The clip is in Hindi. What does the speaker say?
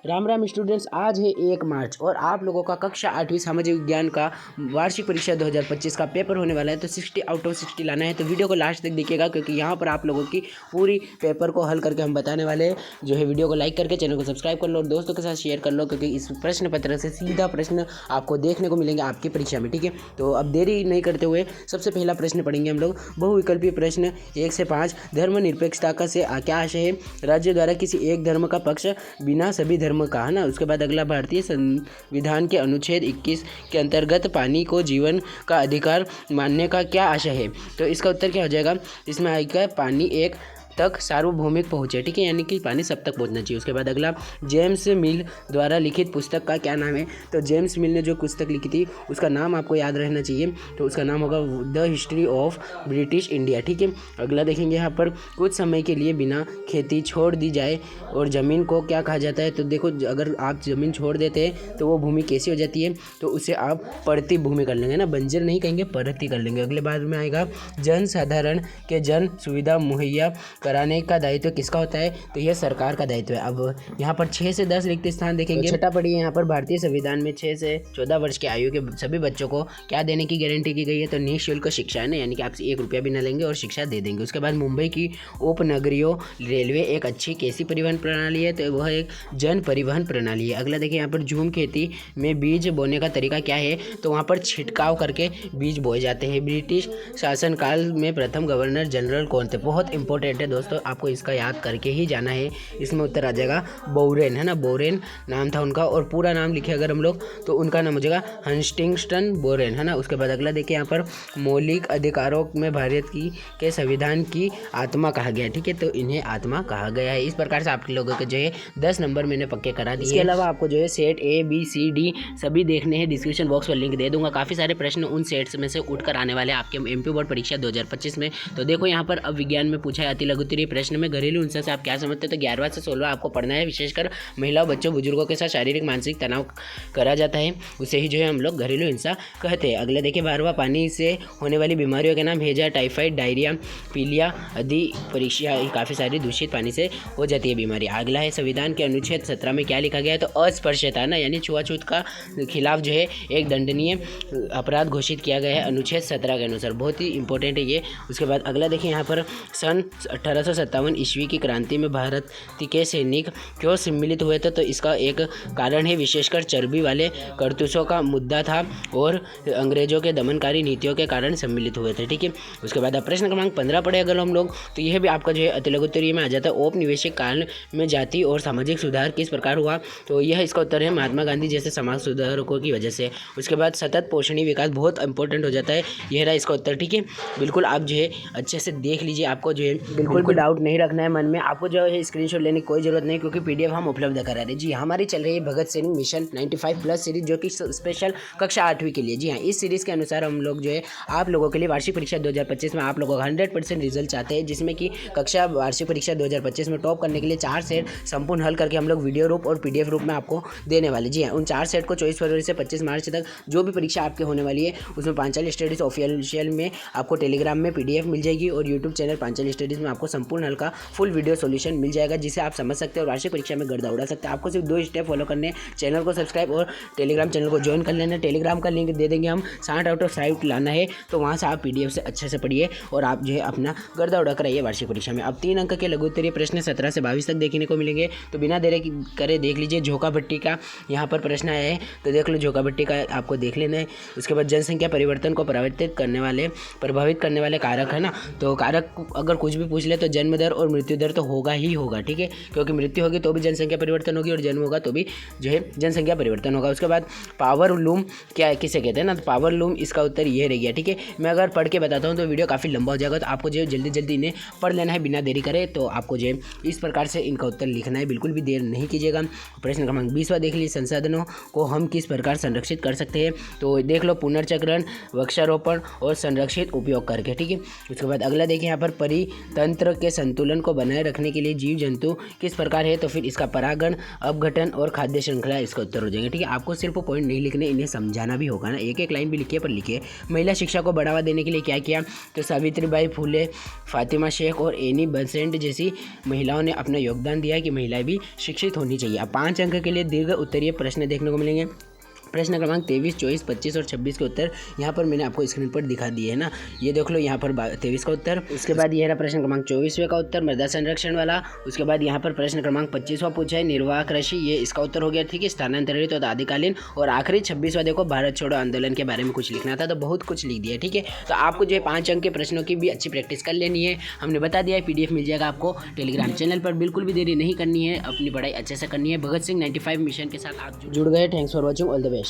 राम राम स्टूडेंट्स, आज है 1 मार्च और आप लोगों का कक्षा 8वीं सामाजिक विज्ञान का वार्षिक परीक्षा 2025 का पेपर होने वाला है। तो 60 आउट ऑफ 60 लाना है। तो वीडियो को लास्ट तक देखिएगा क्योंकि यहाँ पर आप लोगों की पूरी पेपर को हल करके हम बताने वाले हैं। जो है वीडियो को लाइक करके चैनल को सब्सक्राइब कर लो और दोस्तों के साथ शेयर कर लो क्योंकि इस प्रश्न पत्र से सीधा प्रश्न आपको देखने को मिलेंगे आपकी परीक्षा में। ठीक है, तो अब देरी नहीं करते हुए सबसे पहला प्रश्न पढ़ेंगे हम लोग। बहुविकल्पीय प्रश्न 1 से 5। धर्मनिरपेक्षता का से क्या आशय है? राज्य द्वारा किसी एक धर्म का पक्ष बिना सभी धर्म का, है ना। उसके बाद अगला, भारतीय संविधान के अनुच्छेद 21 के अंतर्गत पानी को जीवन का अधिकार मानने का क्या आशय है? तो इसका उत्तर क्या हो जाएगा? इसमें आएगा पानी एक तक सार्वभौमिक पहुँचे। ठीक है, यानी कि पानी सब तक पहुंचना चाहिए। उसके बाद अगला, जेम्स मिल द्वारा लिखित पुस्तक का क्या नाम है? तो जेम्स मिल ने जो पुस्तक लिखी थी उसका नाम आपको याद रहना चाहिए। तो उसका नाम होगा the history of British India. ठीक है, अगला देखेंगे यहाँ पर, कुछ समय के लिए बिना खेती छोड़ दी जाए और ज़मीन को क्या कहा जाता है? तो देखो, अगर आप ज़मीन छोड़ देते हैं तो वो भूमि कैसी हो जाती है? तो उसे आप परती भूमि कर लेंगे ना, बंजर नहीं कहेंगे, परती कर लेंगे। अगले बाद में आएगा, जन साधारण के जन सुविधा मुहैया कराने का दायित्व किसका होता है? तो यह सरकार का दायित्व है। अब यहाँ पर 6 से 10 रिक्त स्थान देखेंगे। तो छठा पढ़िए, यहाँ पर भारतीय संविधान में 6 से 14 वर्ष की आयु के सभी बच्चों को क्या देने की गारंटी की गई है? तो निःशुल्क शिक्षा है ना, यानी कि आपसे 1 रुपया भी न लेंगे और शिक्षा दे देंगे। उसके बाद, मुंबई की उपनगरीय रेलवे एक अच्छी कैसी परिवहन प्रणाली है? तो वह एक जन परिवहन प्रणाली है। अगला देखिए, यहाँ पर झूम खेती में बीज बोने का तरीका क्या है? तो वहाँ पर छिड़काव करके बीज बोए जाते हैं। ब्रिटिश शासनकाल में प्रथम गवर्नर जनरल कौन थे? बहुत इंपॉर्टेंट है दोस्तों, आपको इसका याद करके ही जाना है। इसमें उत्तर आ जाएगा बोरेन, है ना, बोरेन नाम था उनका। और पूरा नाम लिखे अगर हम लोग तो उनका नाम हो जाएगा हंटिंगटन बोरेन, है ना। उसके बाद अगला देखिए, यहाँ पर मौलिक अधिकारों में भारत की के संविधान की आत्मा कहा गया है। ठीक है, तो इन्हें आत्मा कहा गया है। इस प्रकार से आप लोगों के जो है 10 नंबर मैंने पक्के करा दिए। इसके अलावा आपको जो है set A B C D सभी देखने हैं, डिस्क्रिप्शन बॉक्स पर लिंक दे दूंगा। काफ़ी सारे प्रश्न उन सेट्स में से उठकर आने वाले आपके MP बोर्ड परीक्षा 2025 में। तो देखो, यहाँ पर अब विज्ञान में पूछा है अति लघुत्तरीय प्रश्न में घरेलू हिंसा से आप क्या समझते हैं? तो 11वां से 16वां आपको पढ़ना है। विशेषकर महिलाओं, बच्चों, बुजुर्गों के साथ शारीरिक मानसिक तनाव करा जाता है, उसे ही जो है हम लोग घरेलू हिंसा कहते हैं। अगले देखिए, 12वां, पानी से होने वाली बीमारियों के नाम। हैजा, टाइफाइड, डायरिया, पीलिया आदि परीक्षा काफ़ी सारी दूषित पानी से हो जाती है बीमारी। अगला है, संविधान के अनुच्छेद 17 में क्या लिखा गया है? तो अस्पृश्यता, ना, यानी छुआछूत का खिलाफ जो है एक दंडनीय अपराध घोषित किया गया है अनुच्छेद 17 के अनुसार। बहुत ही इंपॉर्टेंट है ये। उसके बाद अगला देखिए, यहाँ पर सन 1857 ईस्वी की क्रांति में भारत के सैनिक क्यों सम्मिलित हुए थे? तो इसका एक कारण है विशेषकर चर्बी वाले कारतूसों का मुद्दा था और अंग्रेजों के दमनकारी नीतियों के कारण सम्मिलित हुए थे। ठीक है, उसके बाद अब प्रश्न क्रमांक 15 पढ़े अगर हम लोग, तो यह भी आपका जो है अति लघुत्तरीय में आ जाता है। औपनिवेशिक काल में जाति और सामाजिक सुधार किस प्रकार हुआ? तो यह इसका उत्तर है महात्मा गांधी जैसे समाज सुधारकों की वजह से। उसके बाद सतत पोषणीय विकास बहुत इंपॉर्टेंट हो जाता है, यह रहा इसका उत्तर। ठीक है, बिल्कुल आप जो है अच्छे से देख लीजिए, आपको जो है बिल्कुल भी डाउट नहीं रखना है मन में। आपको जो है स्क्रीनशॉट लेने की कोई जरूरत नहीं क्योंकि PDF हम उपलब्ध करा रहे हैं। जी, हमारी चल रही है भगत सिंह मिशन 95+ सीरीज, जो कि स्पेशल कक्षा 8वीं के लिए। जी हाँ, इस सीरीज़ के अनुसार हम लोग जो है आप लोगों के लिए वार्षिक परीक्षा 2025 में आप लोगों का 100% रिजल्ट चाहते हैं, जिसमें कि कक्षा वार्षिक परीक्षा 2025 में टॉप करने के लिए 4 सेट संपूर्ण हल करके हम लोग वीडियो रूप और PDF रूप में आपको देने वाले। जी हाँ, उन 4 सेट को 24 फरवरी से 25 मार्च तक जो भी परीक्षा आपके होने वाली है उसमें पांचाली स्टडीज़ ऑफिशियल में आपको टेलीग्राम में PDF मिल जाएगी और यूट्यूब चैनल पांचाली स्टडीज़ में आपको संपूर्ण हल का फुल वीडियो सॉल्यूशन मिल जाएगा, जिसे आप समझ सकते हैं और वार्षिक परीक्षा में गर्दा उड़ा सकते हैं। आपको सिर्फ 2 स्टेप फॉलो करने, चैनल को सब्सक्राइब और टेलीग्राम चैनल को ज्वाइन कर लेना। टेलीग्राम का लिंक दे देंगे हम। 60 आउट ऑफ 60 लाना है, तो वहाँ से आप PDF से अच्छे से पढ़िए और आप जो है अपना गर्दा उड़ा कर आइए वार्षिक परीक्षा में। अब 3 अंक के लघुत्तरीय प्रश्न 17 से 22 तक देखने को मिलेंगे। तो बिना देरी करे देख लीजिए, झोंका भट्टी का यहाँ पर प्रश्न आया है, तो देख लो, झोंका भट्टी का आपको देख लेना है। उसके बाद, जनसंख्या परिवर्तन को प्रभावित करने वाले कारक, है ना। तो कारक अगर कुछ भी पूछ ले तो जन्म दर और मृत्यु दर तो होगा ही होगा। ठीक है, क्योंकि मृत्यु होगी तो भी जनसंख्या परिवर्तन होगी और जन्म होगा तो भी जो है जनसंख्या परिवर्तन होगा। उसके बाद, पावर लूम क्या किसे कहते हैं ना, तो पावर लूम इसका उत्तर ये रह गया। ठीक है, मैं अगर पढ़ के बताता हूँ तो वीडियो काफ़ी लंबा हो जाएगा, तो आपको जो है जल्दी जल्दी इन्हें पढ़ लेना है बिना देरी करे। तो आपको जो है इस प्रकार से इनका उत्तर लिखना है, बिल्कुल भी देर नहीं कीजिएगा। प्रश्न क्रमांक 20वां देख लीजिए, संसाधनों को हम किस प्रकार संरक्षित कर सकते हैं? तो देख लो, पुनर्चक्रण, वृक्षारोपण और संरक्षित उपयोग करके। ठीक है, उसके बाद अगला देखिए, यहाँ पर परितंत्र क्षेत्र के संतुलन को बनाए रखने के लिए जीव जंतु किस प्रकार है, तो फिर इसका परागण, अपघटन और खाद्य श्रृंखला इसका उत्तर हो जाएगा। ठीक है, आपको सिर्फ पॉइंट नहीं लिखने, इन्हें समझाना भी होगा ना, एक एक लाइन भी लिखिए पर लिखिए। महिला शिक्षा को बढ़ावा देने के लिए क्या किया, तो सावित्रीबाई फुले, फातिमा शेख और एनी बेसेंट जैसी महिलाओं ने अपना योगदान दिया है कि महिलाएं भी शिक्षित होनी चाहिए। अब 5 अंक के लिए दीर्घ उत्तरीय प्रश्न देखने को मिलेंगे। प्रश्न क्रमांक 23, 24, 25 और 26 के उत्तर यहाँ पर मैंने आपको स्क्रीन पर दिखा दिए है ना, ये देख लो। यहाँ पर 23 का उत्तर, उसके बाद ये रहा प्रश्न क्रमांक 24वें का उत्तर मृदा संरक्षण वाला। उसके बाद यहाँ पर प्रश्न क्रमांक 25वां पूछा है निर्वाह कृषि, ये इसका उत्तर हो गया। ठीक है, स्थानांतरित और आदिकालीन। और आखिरी 26वां देखो भारत छोड़ो आंदोलन के बारे में कुछ लिखना था, तो बहुत कुछ लिख दिया। ठीक है, तो आपको जो है 5 अंक के प्रश्नों की भी अच्छी प्रैक्टिस कर लेनी है। हमने बता दिया है, PDF मिल जाएगा आपको टेलीग्राम चैनल पर। बिल्कुल भी देरी नहीं करनी है, अपनी पढ़ाई अच्छे से करनी है। भगत सिंह 95 मिशन के साथ आप जुड़ गए। Thanks for watching, all the best.